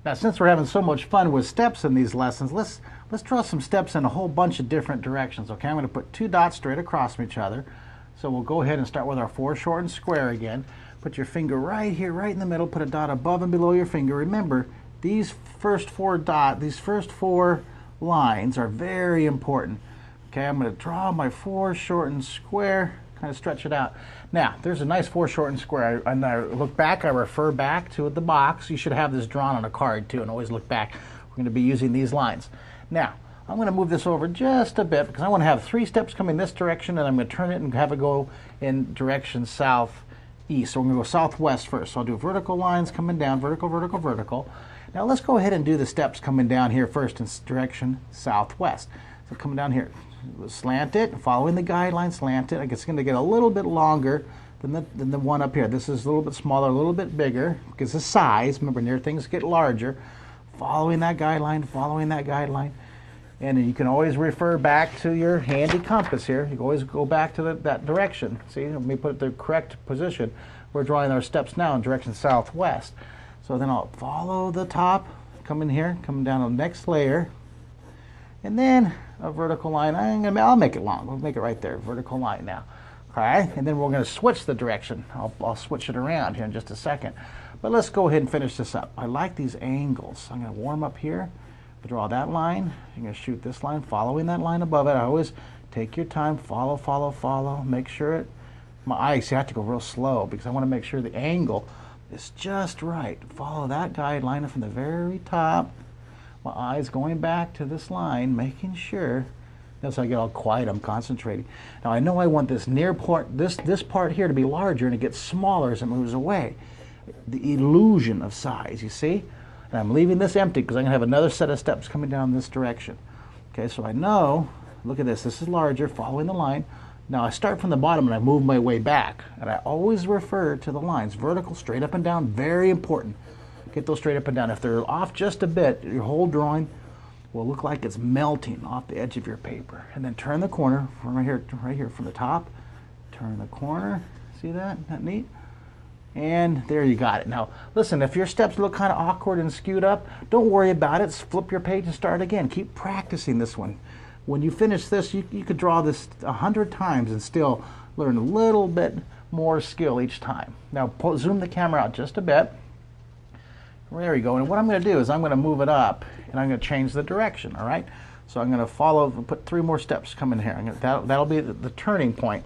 Now, since we're having so much fun with steps in these lessons, let's draw some steps in a whole bunch of different directions. Okay, I'm going to put two dots straight across from each other. So we'll go ahead and start with our foreshortened square again. Put your finger right here, right in the middle. Put a dot above and below your finger. Remember, these first four lines are very important. Okay, I'm going to draw my foreshortened square, kind of stretch it out. Now, there's a nice foreshortened square. And I look back, I refer back to the box. You should have this drawn on a card too, and always look back. We're going to be using these lines. Now, I'm going to move this over just a bit because I want to have 3 steps coming this direction, and I'm going to turn it and have it go in direction southeast. So we're going to go southwest first. So I'll do vertical lines coming down, vertical, vertical, vertical. Now let's go ahead and do the steps coming down here first in direction southwest. So coming down here, slant it, following the guideline, slant it. It's going to get a little bit longer than the one up here. This is a little bit smaller, a little bit bigger because the size. Remember, near things get larger. Following that guideline, following that guideline. And you can always refer back to your handy compass here. You can always go back to that direction. See, let me put the correct position. We're drawing our steps now in direction southwest. So then I'll follow the top, come in here, come down to the next layer, and then a vertical line. I'll make it long. We'll make it right there, vertical line now. Okay, and then we're going to switch the direction. I'll switch it around here in just a second. But let's go ahead and finish this up. I like these angles. I'm going to warm up here. Draw that line. You're going to shoot this line, following that line above it. I always take your time, follow, follow, follow. Make sure my eyes, you have to go real slow because I want to make sure the angle is just right. Follow that guideline from the very top. My eyes going back to this line, making sure. That's how I get all quiet. I'm concentrating. Now I know I want this near part, this part here to be larger, and it gets smaller as it moves away. The illusion of size, you see? And I'm leaving this empty because I'm going to have another set of steps coming down this direction. Okay, so I know, look at this, this is larger, following the line. Now I start from the bottom and I move my way back. And I always refer to the lines, vertical, straight up and down, very important. Get those straight up and down. If they're off just a bit, your whole drawing will look like it's melting off the edge of your paper. And then turn the corner from right here from the top. Turn the corner, see that? Isn't that neat? And there you got it. Now, listen, if your steps look kind of awkward and skewed up, don't worry about it. Flip your page and start again. Keep practicing this one. When you finish this, you could draw this 100 times and still learn a little bit more skill each time. Now, zoom the camera out just a bit. There you go. And what I'm going to do is I'm going to move it up, and I'm going to change the direction, all right? So I'm going to follow, put 3 more steps coming here. That'll be the turning point.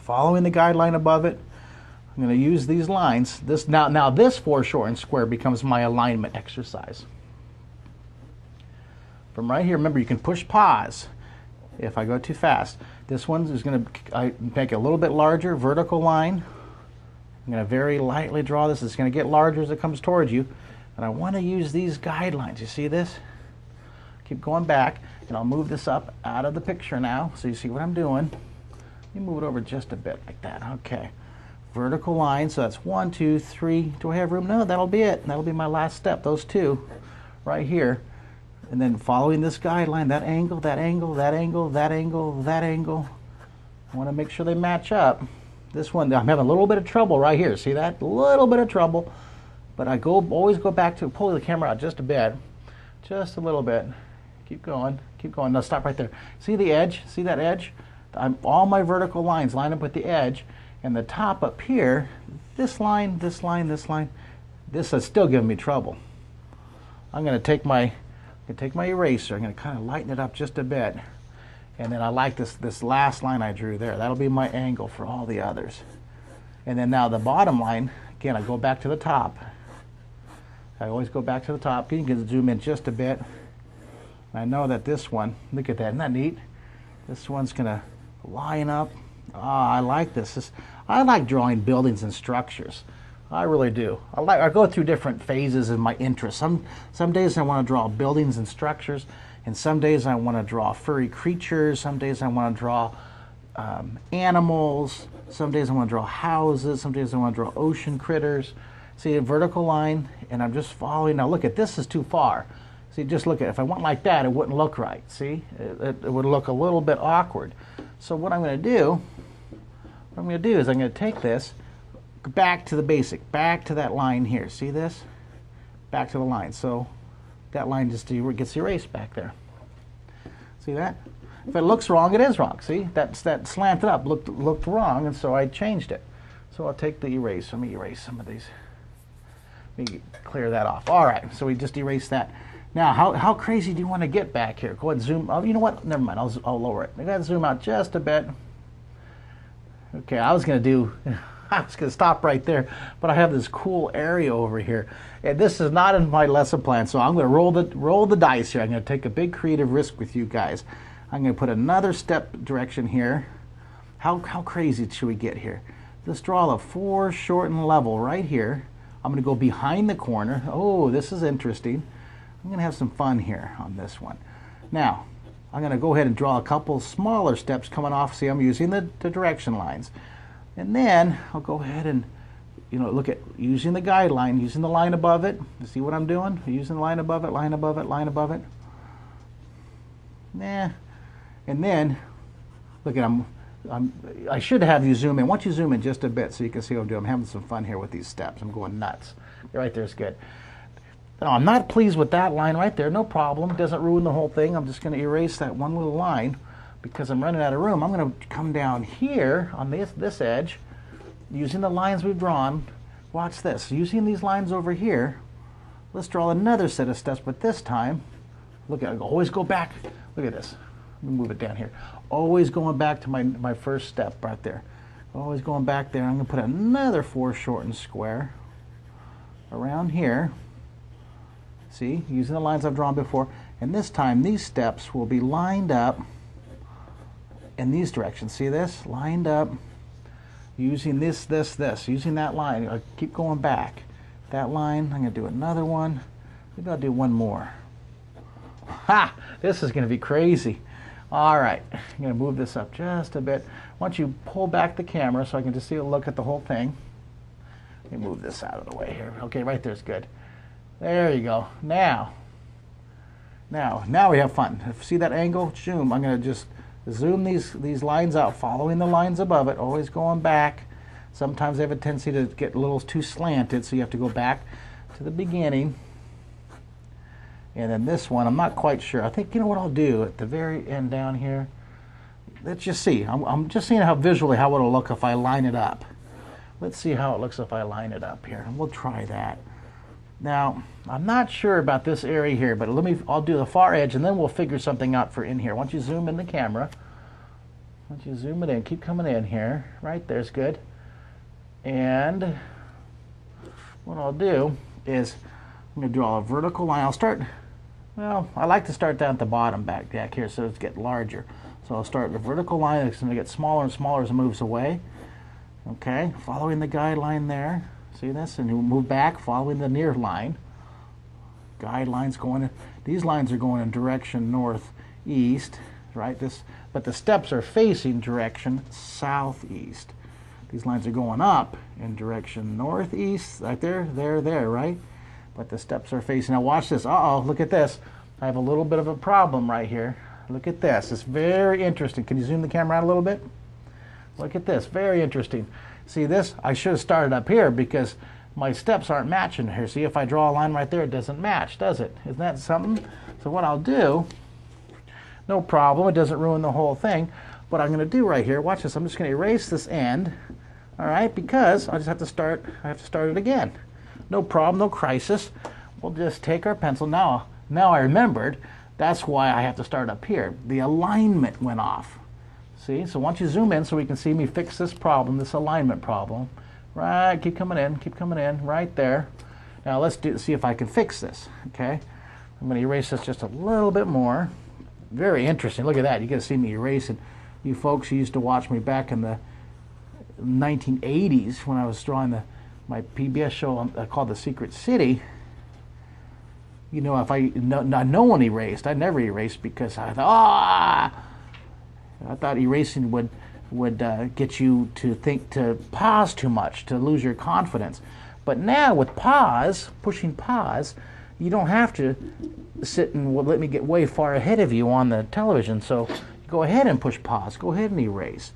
Following the guideline above it, I'm going to use these lines. Now this foreshortened square becomes my alignment exercise. From right here, remember you can push pause if I go too fast. This one is going to make it a little bit larger, vertical line. I'm going to very lightly draw this. It's going to get larger as it comes towards you. And I want to use these guidelines. You see this? Keep going back, and I'll move this up out of the picture now so you see what I'm doing. Let me move it over just a bit like that. Okay. Vertical line, so that's 1, 2, 3. Do I have room? No, that'll be it. That'll be my last step, those 2 right here. And then following this guideline, that angle, that angle, that angle, that angle, that angle. I want to make sure they match up. This one, I'm having a little bit of trouble right here. See that? A little bit of trouble. But I always go back to pull the camera out just a bit. Just a little bit. Keep going. Keep going. Now stop right there. See the edge? See that edge? All my vertical lines line up with the edge. And the top up here, this line, this line, this line, this is still giving me trouble. I'm going to take my eraser. I'm going to kind of lighten it up just a bit. And then I like this last line I drew there. That'll be my angle for all the others. And then now the bottom line, again, I go back to the top. I always go back to the top. You can zoom in just a bit. I know that this one, look at that, isn't that neat? This one's going to line up. I like this. I like drawing buildings and structures. I really do. I go through different phases in my interest. Some days I want to draw buildings and structures, and some days I want to draw furry creatures. Some days I want to draw animals. Some days I want to draw houses. Some days I want to draw ocean critters. See a vertical line, and I'm just following. Now look at this is too far. See, just look at it. If I went like that, it wouldn't look right. See, it would look a little bit awkward. So what I'm going to do is I'm going to take this back to the basic, back to that line here. See this? back to the line. So that line just gets erased back there. See that? If it looks wrong, it is wrong. See, that slanted up looked wrong, and so I changed it. So I'll take the erase. Let me erase some of these. Let me clear that off. All right, so we just erased that. Now, how crazy do you want to get back here? Go ahead and zoom. Oh, you know what? Never mind. I'll lower it. I got to zoom out just a bit. Okay, I was going to stop right there, but I have this cool area over here, and this is not in my lesson plan. So I'm going to roll the dice here. I'm going to take a big creative risk with you guys. I'm going to put another step direction here. How crazy should we get here? Let's draw a foreshortened level right here. I'm going to go behind the corner. Oh, this is interesting. I'm going to have some fun here on this one. Now, I'm going to go ahead and draw a couple smaller steps coming off. See, I'm using the direction lines. And then I'll go ahead and, look at using the guideline, using the line above it. You see what I'm doing? Using the line above it, line above it, line above it. Nah. And then, look at I should have you zoom in. Once you zoom in just a bit so you can see what I'm doing. I'm having some fun here with these steps. I'm going nuts. Right there's good. Now, I'm not pleased with that line right there. No problem. It doesn't ruin the whole thing. I'm just going to erase that one little line because I'm running out of room. I'm going to come down here on this edge using the lines we've drawn. Watch this. Using these lines over here, let's draw another set of steps, but this time, look at it. Always go back. Look at this. Let me move it down here. Always going back to my first step right there. Always going back there. I'm going to put another foreshortened square around here. See, using the lines I've drawn before. And this time, these steps will be lined up in these directions. See this? Lined up using this, using that line. I keep going back. That line, I'm going to do another one. Maybe I'll do one more. Ha! This is going to be crazy. All right, I'm going to move this up just a bit. Once you pull back the camera so I can just see a look at the whole thing. Let me move this out of the way here. Okay, right there's good. There you go. Now we have fun. See that angle? Zoom. I'm going to just zoom these lines out, following the lines above it, always going back. Sometimes they have a tendency to get a little too slanted, so you have to go back to the beginning. And then this one, I'm not quite sure. I think, you know what I'll do at the very end down here? Let's just see. I'm just seeing how visually how it'll look if I line it up. Let's see how it looks if I line it up here. And we'll try that. Now, I'm not sure about this area here, but I'll do the far edge and then we'll figure something out for in here. Once you zoom in the camera, once you zoom it in, keep coming in here. Right there's good. And what I'll do is I'm going to draw a vertical line. I'll start, well, I like to start down at the bottom back here so it's getting larger. So I'll start the vertical line. It's going to get smaller and smaller as it moves away. Okay, following the guideline there. See this? And you move back, following the near line. Guidelines going, these lines are going in direction northeast, right? But the steps are facing direction southeast. These lines are going up in direction northeast, right there, there, right? But the steps are facing. Now watch this. Uh-oh, look at this. I have a little bit of a problem right here. Look at this. It's very interesting. Can you zoom the camera out a little bit? Look at this. Very interesting. See this? I should have started up here because my steps aren't matching here. See, if I draw a line right there, it doesn't match, does it? Isn't that something? So what I'll do, no problem. It doesn't ruin the whole thing. What I'm going to do right here, watch this. I'm just going to erase this end, all right, because I just have to start. I have to start it again. No problem, no crisis. We'll just take our pencil. Now I remembered. That's why I have to start up here. The alignment went off. See, so once you zoom in so we can see me fix this problem, this alignment problem. Right, keep coming in, right there. Now let's see if I can fix this, okay? I'm going to erase this just a little bit more. Very interesting. Look at that. You get to see me erasing. You folks who used to watch me back in the 1980s when I was drawing my PBS show called The Secret City. You know, if no one erased. I never erased because I thought, I thought erasing would get you to pause too much, to lose your confidence. But now with pause, pushing pause, you don't have to sit and let me get way far ahead of you on the television. So go ahead and push pause. Go ahead and erase.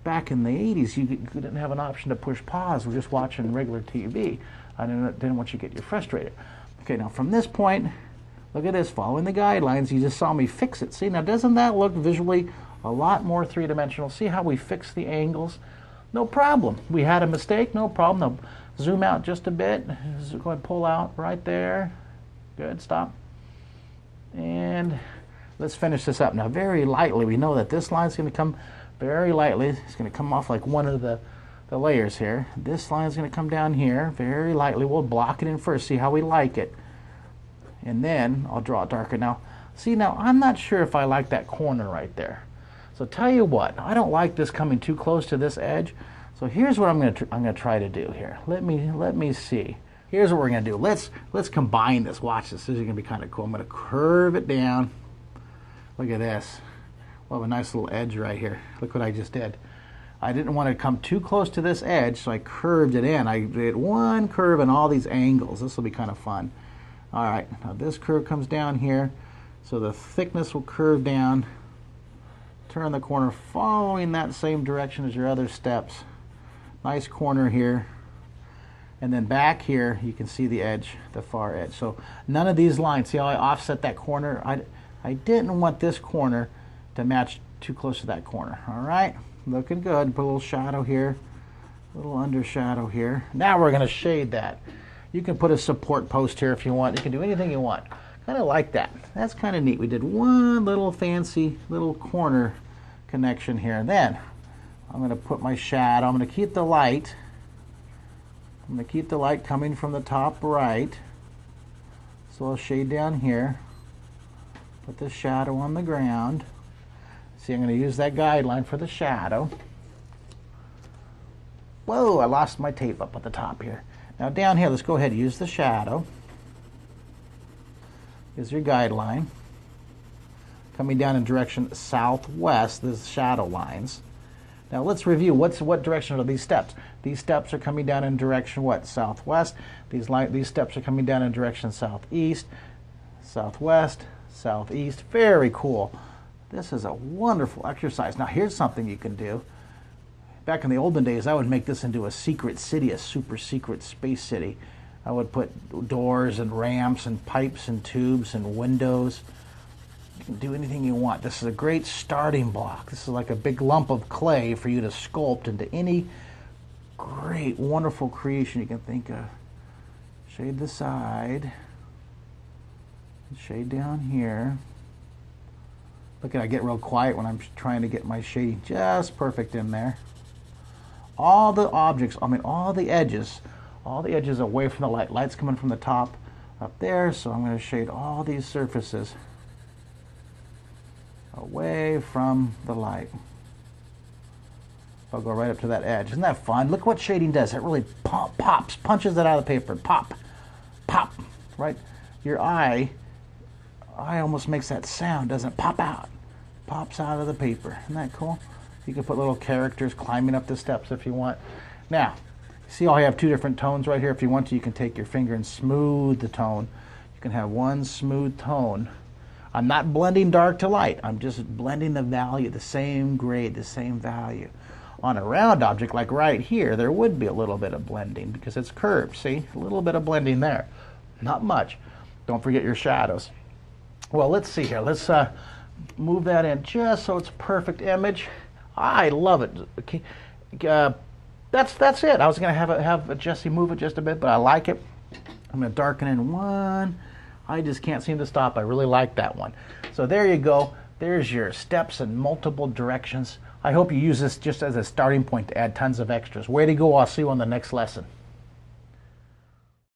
Back in the 80s, you didn't have an option to push pause. We're just watching regular TV. I didn't want you to get you frustrated. Okay, now from this point, look at this, following the guidelines, you just saw me fix it. See, now doesn't that look visually a lot more three-dimensional? See how we fix the angles? No problem. We had a mistake, no problem. Now zoom out just a bit. Go ahead and pull out right there. Good, stop. And let's finish this up. Now very lightly, we know that this line's going to come very lightly. It's going to come off like one of the layers here. This line's going to come down here very lightly. We'll block it in first, see how we like it. And then I'll draw it darker. Now, see, now I'm not sure if I like that corner right there. So tell you what, I don't like this coming too close to this edge. So here's what I'm going to try to do here. Let me see. Here's what we're going to do. Let's combine this. Watch this. This is going to be kind of cool. I'm going to curve it down. Look at this. We'll have a nice little edge right here. Look what I just did. I didn't want to come too close to this edge, so I curved it in. I did one curve in all these angles. This will be kind of fun. All right, now this curve comes down here, so the thickness will curve down. Turn the corner following that same direction as your other steps. Nice corner here. And then back here, you can see the edge, the far edge. So none of these lines, see how I offset that corner? I didn't want this corner to match too close to that corner. All right, looking good. Put a little shadow here, a little under shadow here. Now we're going to shade that. You can put a support post here if you want. You can do anything you want. Kind of like that. That's kind of neat. We did one little fancy little corner connection here. And then I'm going to put my shadow. I'm going to keep the light. I'm going to keep the light coming from the top right. So I'll shade down here. Put the shadow on the ground. See, I'm going to use that guideline for the shadow. Whoa, I lost my tape up at the top here. Now down here, let's go ahead and use the shadow. Here's your guideline. Coming down in direction southwest, this shadow lines. Now let's review what direction are these steps. These steps are coming down in direction what? Southwest. These steps are coming down in direction southeast, southwest, southeast. Very cool. This is a wonderful exercise. Now here's something you can do. Back in the olden days, I would make this into a secret city, a super secret space city. I would put doors and ramps and pipes and tubes and windows. You can do anything you want. This is a great starting block. This is like a big lump of clay for you to sculpt into any great, wonderful creation you can think of. Shade the side. Shade down here. Look, I get real quiet when I'm trying to get my shading just perfect in there. All the objects, I mean all the edges away from the light. Light's coming from the top up there, so I'm going to shade all these surfaces away from the light. I'll go right up to that edge. Isn't that fun? Look what shading does. It really pops, punches it out of the paper. Pop, pop, right? Your eye almost makes that sound, doesn't it? Pop out. Pops out of the paper. Isn't that cool? You can put little characters climbing up the steps if you want. Now, see how I have two different tones right here? If you want to, you can take your finger and smooth the tone. You can have one smooth tone. I'm not blending dark to light. I'm just blending the value, the same grade, the same value. On a round object like right here, there would be a little bit of blending because it's curved. See? A little bit of blending there. Not much. Don't forget your shadows. Well, let's see here. Let's move that in just so it's a perfect image. I love it. Okay. That's it. I was going to have Jesse move it just a bit, but I like it. I'm going to darken in one. I just can't seem to stop. I really like that one. So there you go. There's your steps in multiple directions. I hope you use this just as a starting point to add tons of extras. Way to go. I'll see you on the next lesson.